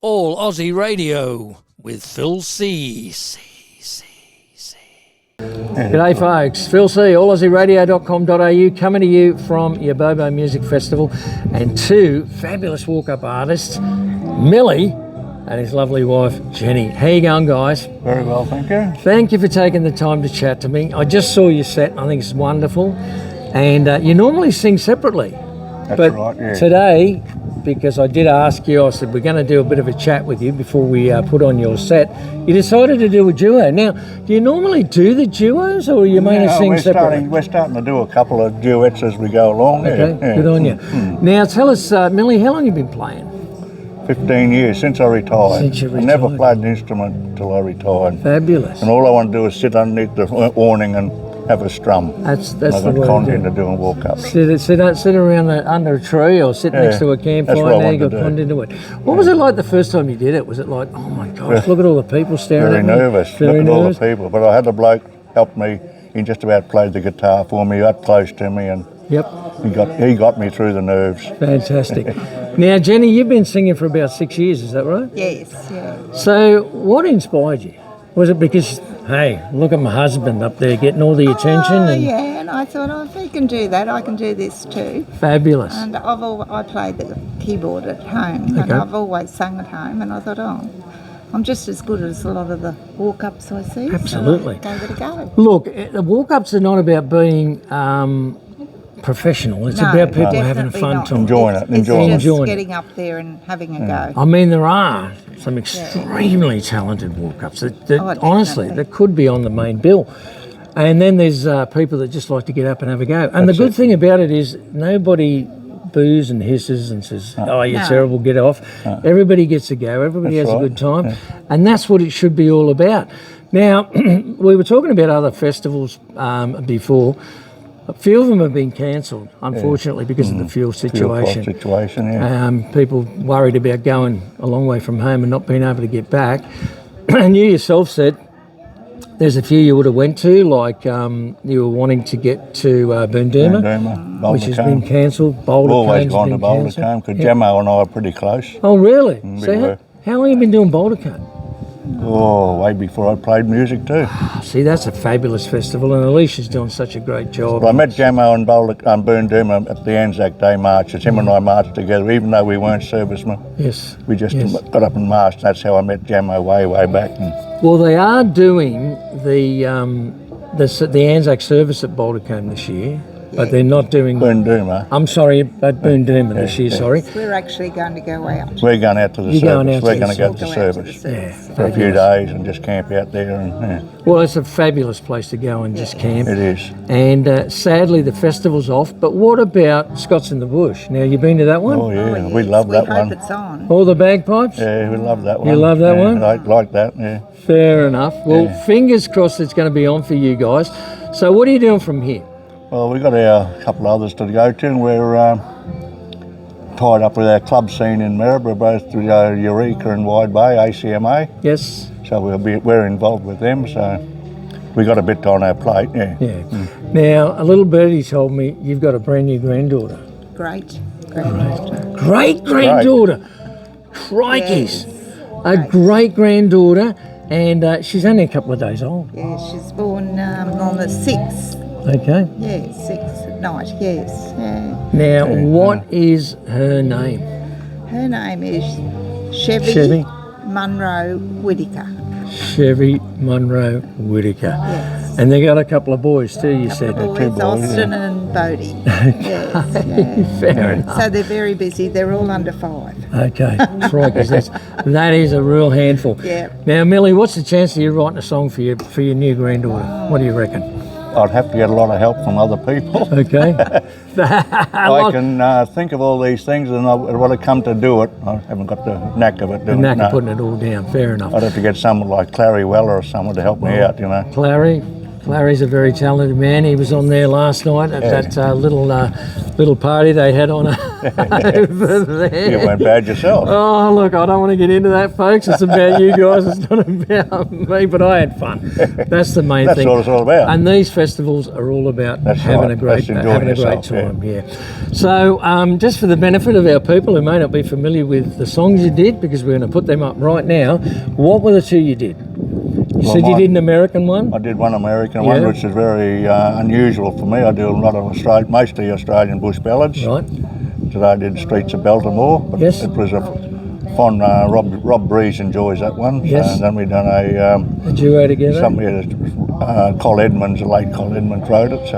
All Aussie Radio with Phill C. G'day folks, Phill C, allaussieradio.com.au, coming to you from Ubobo Music Festival, and two fabulous walk-up artists, Milli and his lovely wife, Jenny. How you going, guys? Very well, thank you. Thank you for taking the time to chat to me. I just saw your set, I think it's wonderful, and you normally sing separately. That's right, yeah. Today, because I did ask you, I said we're going to do a bit of a chat with you before we put on your set. You decided to do a duo. Now, do you normally do the duos, or are you mainly sing separately? We're starting to do a couple of duets as we go along. Okay, yeah. Good on you. Now, tell us, Milli, how long have you been playing? 15 years since I retired. Since you I never retired. played an instrument until I retired. Fabulous. And all I want to do is sit underneath the awning and have a strum. That's I've the got way to do content it. to do and walk up. Sit around under a tree or sit next to a campfire. that's what I Now you want got to do. content to it. What was it like the first time you did it? Was it like, oh my gosh, look at all the people staring Very at me? nervous. Very Look at all nervous. the people. But I had a bloke help me. He just about played the guitar for me, got close to me, and Yep, he got me through the nerves. fantastic. Now, Jenny, you've been singing for about 6 years, is that right? Yes, yeah. So, what inspired you? Was it because, hey, look at my husband up there getting all the attention? Oh, And yeah, and I thought, oh, if he can do that, I can do this too. Fabulous. And I played the keyboard at home, and Okay. I've always sung at home, and I thought, oh, I'm just as good as a lot of the walk-ups I see. Absolutely. So I gave it a go. Look, the walk-ups are not about being professional. It's No, about people having definitely fun not. time. Enjoying it, It's enjoying just it. getting up there and having a go. I mean, there are some extremely talented walk-ups that Oh, honestly, definitely. that could be on the main bill. And then there's people that just like to get up and have a go. And the good thing about it is nobody boos and hisses and says, oh, you're No. terrible, get off. Everybody gets a go. Everybody That's has a right. good time. And that's what it should be all about. Now, we were talking about other festivals before. A few of them have been cancelled, unfortunately, because of the fuel situation. Situation, yeah. People worried about going a long way from home and not being able to get back. And you yourself said there's a few you would have went to, like you were wanting to get to Boondoomer, Boulder which has Cone. been cancelled. Boulder Always Cone's gone to been Boulder cancelled. Cone because Yeah. Jamo and I are pretty close. Oh, really? we So were. how long have you been doing Boulder Cone? Oh, way before I played music too. See, that's a fabulous festival, and Alicia's doing such a great job. But I met Jamo and Boondoomer at the Anzac Day march. It's him and I marched together, even though we weren't servicemen. Yes. We just Yes. got up and marched. That's how I met Jamo way back. And Well, they are doing the Anzac service at Boulder Cone this year, but they're not doing. Boondoomer, I'm sorry, but Boondoomer this year. Sorry. We're actually going to go out. we're going out to the You're going service. out We're to going the to go to We'll the go out to the service service. for a few days and just camp out there. And yeah, Well, it's a fabulous place to go and just camp. it is. And sadly, the festival's off. But what about Scots in the Bush? Now, you've been to that one? Oh yeah, Oh, we yes, love that We hope one. it's on. All the bagpipes? Yeah, we love that one. You love that Yeah, one? I like that. Yeah. Fair enough. Well, fingers crossed it's going to be on for you guys. So, what are you doing from here? Well, we've got a couple others to go to, and we're tied up with our club scene in Maryborough, both to Eureka and Wide Bay, ACMA. Yes? So we're involved with them. So we got a bit on our plate. Yeah. Yeah. Now, a little birdie told me you've got a brand new granddaughter. Great. Great granddaughter. Crikeys. A great granddaughter, and she's only a couple of days old. Yeah, she's born on the 6th. Okay. Yeah, 6th at night, yes. Yeah. Now, what is her name? Her name is Chevy, Chevy? Munro Whittaker. Chevy Munro Whittaker. Yes. And they got a couple of boys too, you said. Boys, two boys, Austin and Bodie. Yes, yeah. Fair enough. So they're very busy. They're all under 5. Okay, crikey, that is a real handful. Yeah. Now, Milli, what's the chance of you writing a song for your new granddaughter? What do you reckon? I'd have to get a lot of help from other people. Okay. I can think of all these things, and when I come to do it, I haven't got the knack of it. The knack of putting it all down. Fair enough. I'd have to get someone like Clary Weller or someone to help me out, you know. Clary Larry's a very talented man. He was on there last night at that little party they had on over there. You went bad yourself. Oh, look, I don't want to get into that, folks. It's about you guys. It's not about me, but I had fun. That's the main thing. That's what it's all about. And these festivals are all about having a great time. Yeah. So, just for the benefit of our people who may not be familiar with the songs you did, because we're going to put them up right now, what were the two you did? You said you did an American one? I did one American one, which is very unusual for me. I do a lot of mostly Australian bush ballads. Right. Today I did Streets of Baltimore, but it was a fun, Rob Breeze enjoys that one. Yes. And then we done a duo together? Col Edmonds, the late Col Edmonds wrote it. So,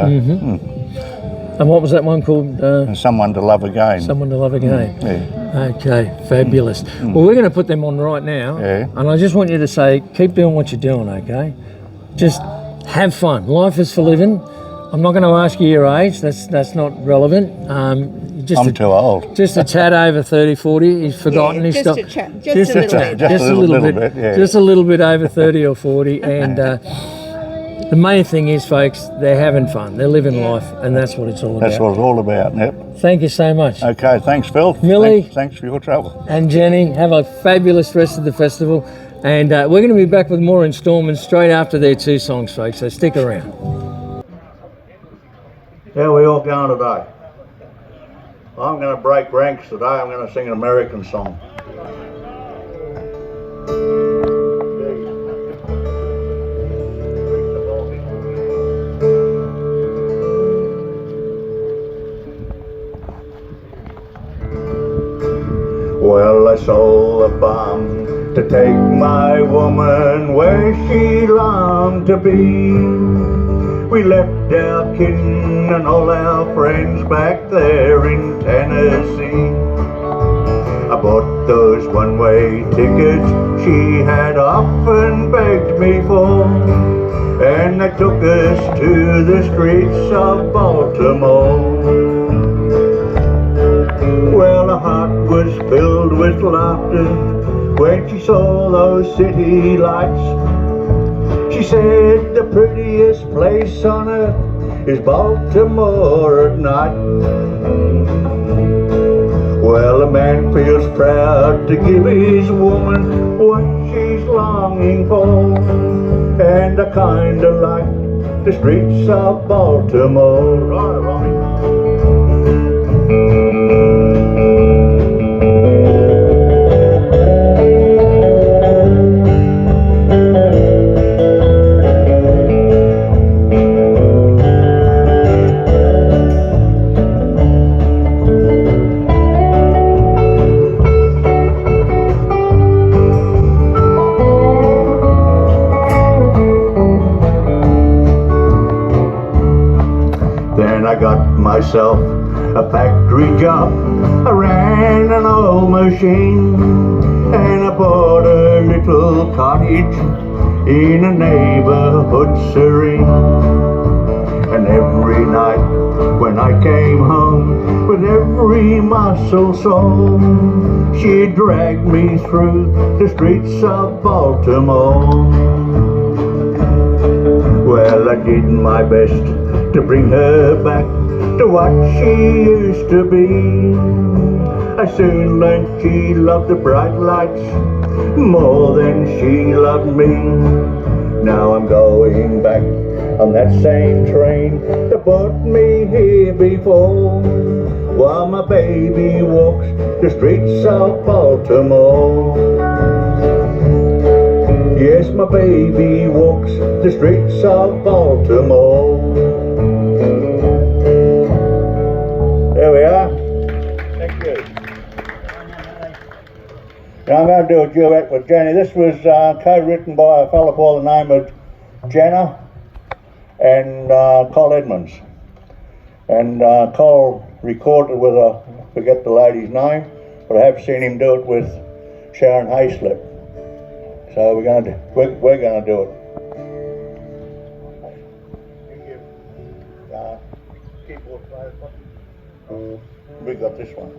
And what was that one called? Someone to Love Again. Someone to Love Again. Yeah. Okay, fabulous. Well, we're going to put them on right now. Yeah. And I just want you to say, keep doing what you're doing, okay? Just have fun. Life is for living. I'm not going to ask you your age. That's not relevant. I'm too old. Just a tad over 30, 40. He's forgotten. Yeah, He's just a chat. Just a little bit. Yeah. Just a little bit over 30 or 40. And the main thing is, folks, they're having fun. They're living life, and that's what it's all about. That's what it's all about, yep. Thank you so much. Okay, thanks, Phil. Milli. Thanks for your trouble. And Jenny, have a fabulous rest of the festival. And we're going to be back with more instalments straight after their two songs, folks, so stick around. How are we all going today? I'm going to break ranks today. I'm going to sing an American song. Well, I sold a bomb to take my woman where she longed to be. We left our kin and all our friends back there in Tennessee. I bought those one-way tickets she had often begged me for, and they took us to the streets of Baltimore. Well, her heart was filled with laughter when she saw those city lights. She said the prettiest place on earth is Baltimore at night. Well, a man feels proud to give his woman what she's longing for, and I kinda like the streets of Baltimore. Right, Ronnie. I got myself a factory job. I ran an oil machine, and I bought a little cottage in a neighborhood serene. And every night when I came home, with every muscle sore, she'd drag me through the streets of Baltimore. Well, I did my best to bring her back to what she used to be. I soon learned she loved the bright lights more than she loved me. Now I'm going back on that same train that brought me here before, while my baby walks the streets of Baltimore. Yes, my baby walks the streets of Baltimore. There we are. Thank you. Now I'm going to do a duet with Jenny. This was co-written by a fellow by the name of Jenna and Col Edmonds. And Col recorded with I forget the lady's name, but I have seen him do it with Sharon Hayslip. So we're going to do it. Keyboard player. We got this one.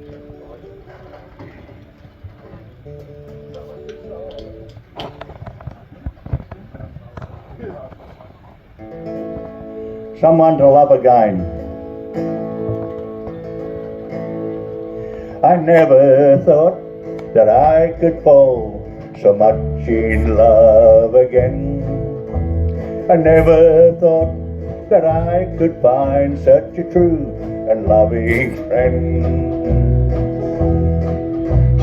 Yeah. someone to love again. I never thought that I could fall so much in love again. I never thought that I could find such a true and loving friend.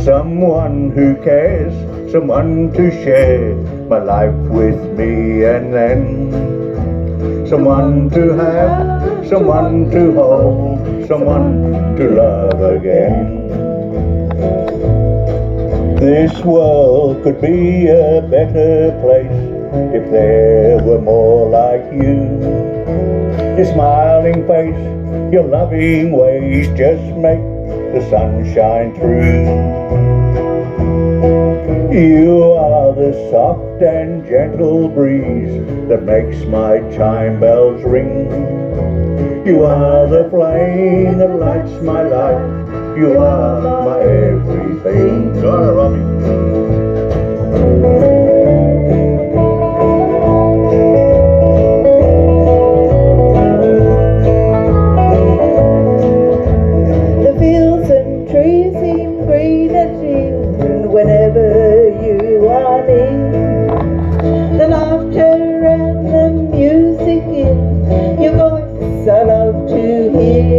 Someone who cares, someone to share my life with me, and then someone to have, someone to hold, someone to love again. This world could be a better place if there were more like you. Your smiling face, your loving ways just make the sun shine through. You are the soft and gentle breeze that makes my chime bells ring. You are the flame that lights my life. You are my everything. Go on, Robbie. The fields and trees seem green and green whenever you are near. The laughter and the music in your voice I love to hear.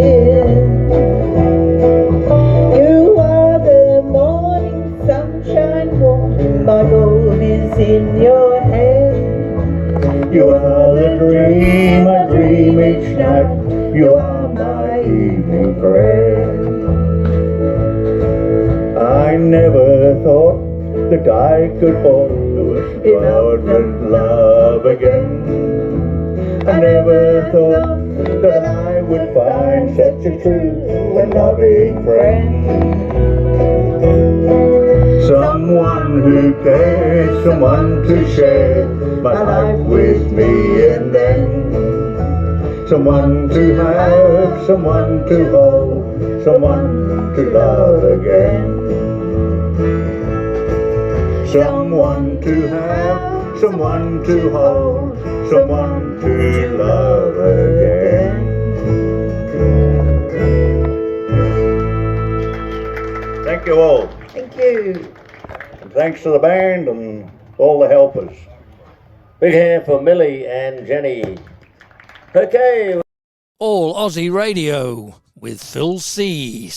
My gold is in your hand. You are the dream I dream each night. You are my evening prayer. I never thought that I could fall in ardent love again. I never thought that I would find such a true and loving friend. Someone who cares, someone to share my life with me, and then someone to have, someone to hold, someone to love again. Someone to have, someone to hold, someone to love again. Thank you all. Thank you. And thanks to the band and all the helpers. Big hand for Milli and Jenny. Okay. All Aussie Radio with Phill C.